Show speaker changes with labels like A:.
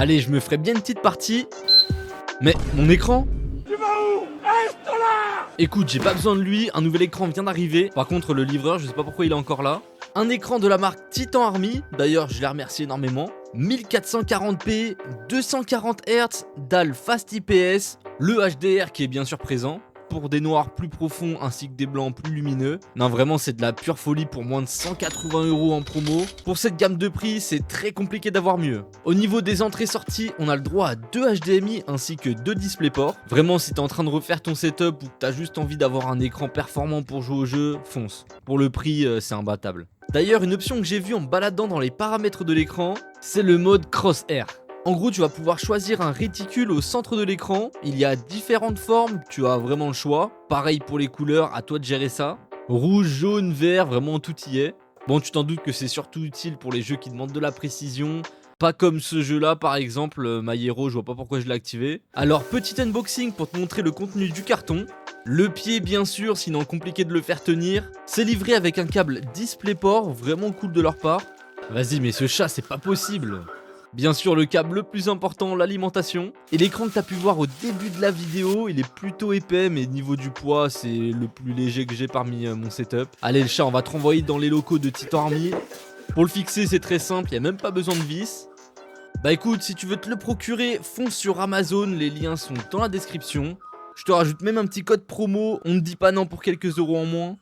A: Allez, je me ferai bien une petite partie. Mais mon écran?
B: Tu vas où? Reste là!
A: Écoute, j'ai pas besoin de lui, un nouvel écran vient d'arriver. Par contre, le livreur, je sais pas pourquoi il est encore là. Un écran de la marque Titan Army, d'ailleurs je les remercie énormément. 1440p, 240 Hz, dalle Fast IPS, le HDR qui est bien sûr présent, pour des noirs plus profonds ainsi que des blancs plus lumineux. Non, vraiment c'est de la pure folie pour moins de 180 € en promo. Pour cette gamme de prix, c'est très compliqué d'avoir mieux. Au niveau des entrées-sorties, on a le droit à 2 HDMI ainsi que 2 DisplayPort. Vraiment, si t'es en train de refaire ton setup ou que t'as juste envie d'avoir un écran performant pour jouer au jeu, fonce. Pour le prix, c'est imbattable. D'ailleurs, une option que j'ai vue en me baladant dans les paramètres de l'écran, c'est le mode Crosshair. En gros, tu vas pouvoir choisir un réticule au centre de l'écran. Il y a différentes formes, tu as vraiment le choix. Pareil pour les couleurs, à toi de gérer ça. Rouge, jaune, vert, vraiment tout y est. Bon, tu t'en doutes que c'est surtout utile pour les jeux qui demandent de la précision. Pas comme ce jeu-là, par exemple, My Hero, je vois pas pourquoi je l'ai activé. Alors, petit unboxing pour te montrer le contenu du carton. Le pied, bien sûr, sinon compliqué de le faire tenir. C'est livré avec un câble DisplayPort, vraiment cool de leur part. Vas-y, mais ce chat, c'est pas possible. Bien sûr, le câble le plus important, l'alimentation. Et l'écran que tu as pu voir au début de la vidéo, il est plutôt épais, mais niveau du poids, c'est le plus léger que j'ai parmi mon setup. Allez, le chat, on va te renvoyer dans les locaux de Titan Army. Pour le fixer, c'est très simple, il n'y a même pas besoin de vis. Bah écoute, si tu veux te le procurer, fonce sur Amazon, les liens sont dans la description. Je te rajoute même un petit code promo, on ne dit pas non pour quelques euros en moins.